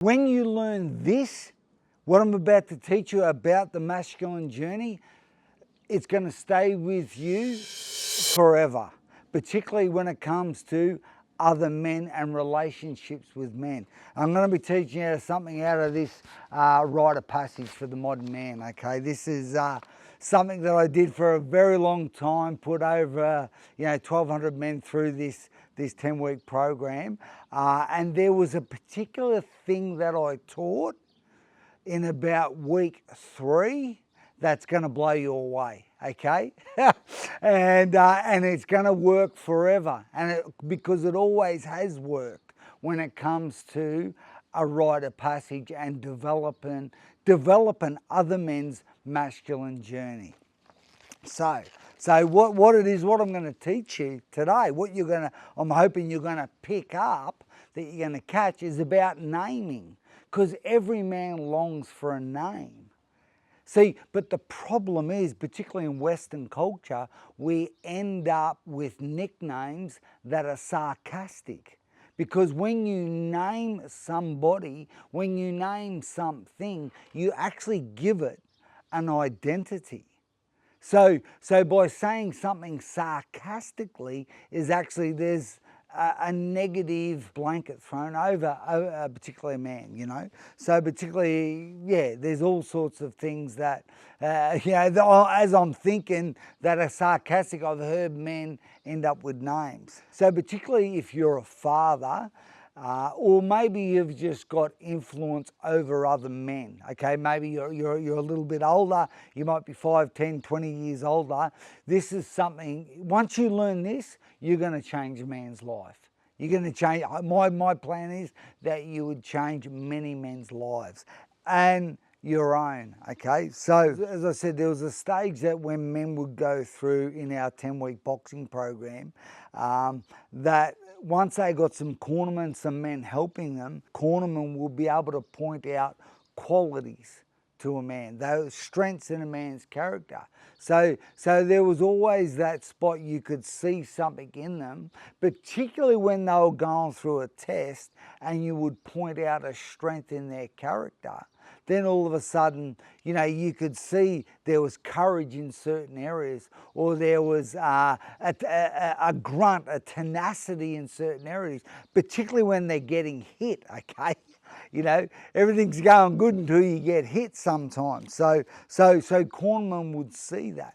When you learn this, what I'm about to teach you about the masculine journey, it's going to stay with you forever, particularly when it comes to other men and relationships with men. I'm going to be teaching you something out of this rite of passage for the modern man, okay? This is something that I did for a very long time, put over 1,200 men through this 10-week program, and there was a particular thing that I taught in about week 3 that's going to blow you away, okay? and it's going to work forever, and because it always has worked when it comes to a rite of passage and developing other men's masculine journey. So what it is, what I'm going to teach you today, I'm hoping you're going to pick up, that you're going to catch, is about naming, because every man longs for a name. See, but the problem is, particularly in Western culture, we end up with nicknames that are sarcastic. Because when you name somebody, when you name something, you actually give it an identity. So by saying something sarcastically is actually, there's a negative blanket thrown over a particular man, So particularly, there's all sorts of things that, as I'm thinking, that are sarcastic, I've heard men end up with names. So particularly if you're a father, or maybe you've just got influence over other men, okay? Maybe you're a little bit older, you might be 5, 10, 20 years older. This is something, once you learn this, you're going to change a man's life. You're going to change, my plan is that you would change many men's lives and your own, okay? So as I said, there was a stage that when men would go through in our 10-week boxing program, that once they got some cornermen, some men helping them, cornermen will be able to point out qualities to a man, those strengths in a man's character. So there was always that spot you could see something in them, particularly when they were going through a test and you would point out a strength in their character. Then all of a sudden, you could see there was courage in certain areas, or there was a grunt, a tenacity in certain areas, particularly when they're getting hit, okay? Everything's going good until you get hit sometimes. So cornermen would see that.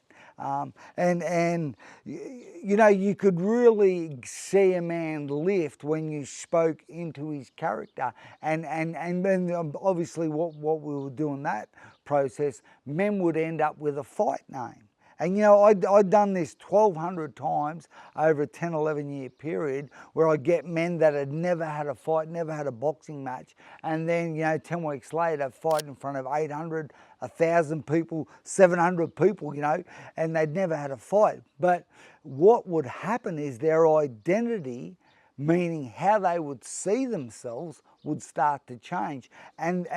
You could really see a man lift when you spoke into his character. And then obviously what we were doing that process, men would end up with a fight name. And I'd done this 1,200 times over a 10, 11 year period, where I'd get men that had never had a fight, never had a boxing match, and then 10 weeks later fight in front of 800, 1,000 people, 700 people, and they'd never had a fight. But what would happen is their identity, meaning how they would see themselves, would start to change, and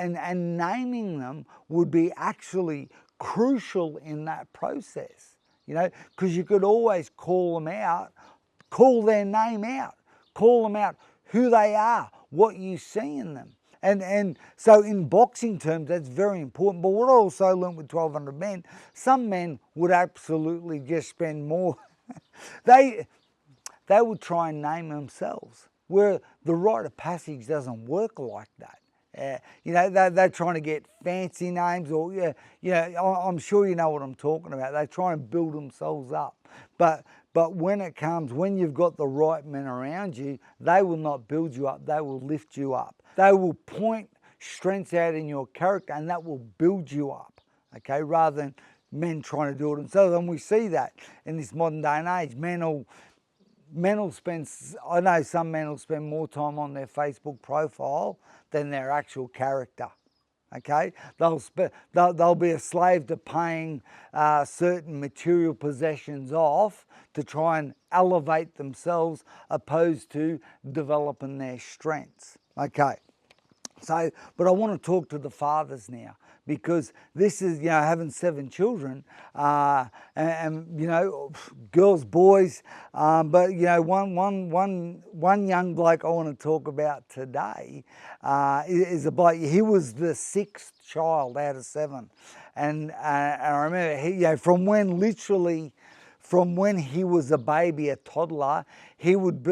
naming them would be actually crucial in that process, because you could always call them out, call their name out, call them out, who they are, what you see in them. And so in boxing terms, that's very important. But what I also learned with 1,200 men, some men would absolutely just spend more. They would try and name themselves, where the rite of passage doesn't work like that. They're trying to get fancy names, or I'm sure you know what I'm talking about. They try and build themselves up, but when you've got the right men around you, they will not build you up. They will lift you up. They will point strengths out in your character, and that will build you up. Okay, rather than men trying to do it themselves. And we see that in this modern day and age. Men will spend, I know some men will spend more time on their Facebook profile than their actual character, okay? They'll be a slave to paying certain material possessions off to try and elevate themselves, opposed to developing their strengths, okay? So, but I want to talk to the fathers now, because this is, having 7 children, and girls, boys, but one young bloke I want to talk about today is a bloke. He was the 6th child out of 7, and I remember from when he was a baby, a toddler, he would,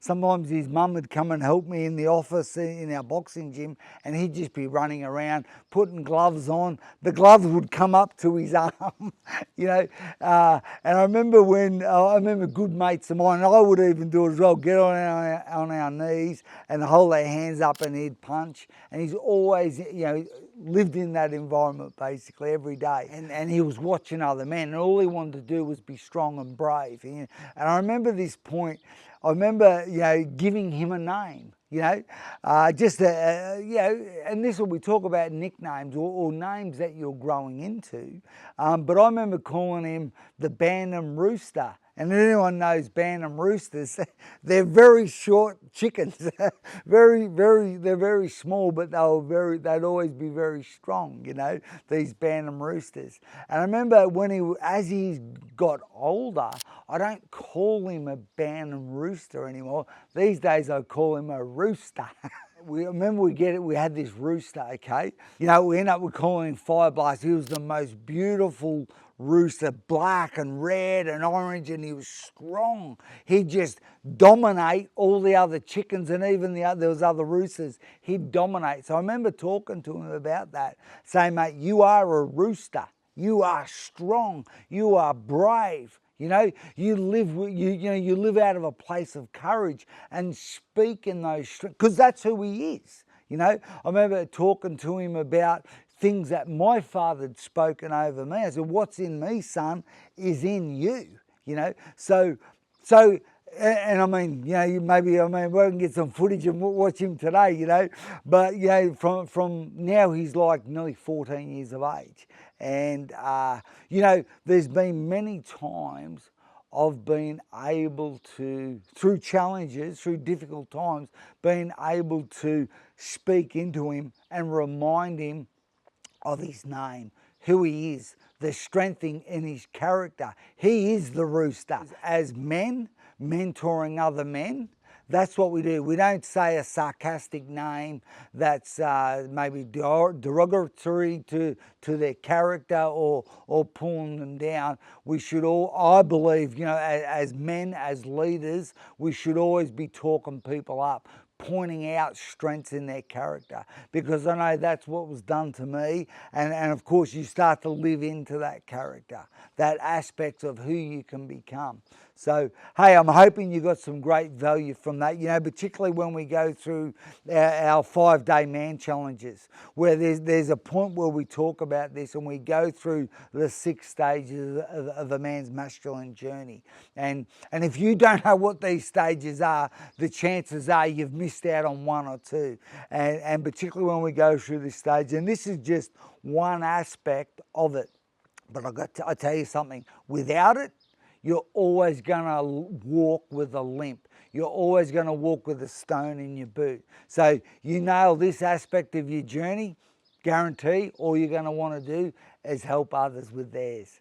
sometimes his mum would come and help me in the office in our boxing gym, and he'd just be running around, putting gloves on. The gloves would come up to his arm, and I remember good mates of mine, and I would even do it as well, get on our knees and hold their hands up, and he'd punch. And he's always, lived in that environment basically every day, and he was watching other men, and all he wanted to do was be strong and brave. And I remember this point, giving him a name, and this will we talk about nicknames or names that you're growing into, but I remember calling him the Bantam Rooster. And anyone knows Bantam roosters, they're very short chickens, they're very small, but they'd always be very strong, these Bantam roosters. And I remember as he got older, I don't call him a Bantam rooster anymore. These days I call him a rooster. We had this rooster, okay? We end up calling him Fireblast. He was the most beautiful rooster, black and red and orange, and he was strong. He'd just dominate all the other chickens, and even there was other roosters. He'd dominate. So I remember talking to him about that, saying, mate, you are a rooster. You are strong. You are brave. You live out of a place of courage and speak in those, because that's who he is. I remember talking to him about things that my father had spoken over me. I said, what's in me, son, is in you. So and I mean, we can get some footage and watch him today, but from now he's like nearly 14 years of age. And, there's been many times I've been able to, through challenges, through difficult times, been able to speak into him and remind him of his name, who he is, the strength in his character. He is the rooster. As men, mentoring other men, that's what we do. We don't say a sarcastic name that's maybe derogatory to their character or pulling them down. We should all, I believe, as men, as leaders, we should always be talking people up, pointing out strengths in their character, because I know that's what was done to me, and of course you start to live into that character, that aspect of who you can become. So, hey, I'm hoping you got some great value from that, particularly when we go through our 5-day man challenges, where there's a point where we talk about this and we go through the 6 stages of a man's masculine journey. And if you don't know what these stages are, the chances are you've missed out on 1 or 2. And particularly when we go through this stage, and this is just one aspect of it. But I tell you something, without it, you're always going to walk with a limp. You're always going to walk with a stone in your boot. So you nail this aspect of your journey, guarantee all you're going to want to do is help others with theirs.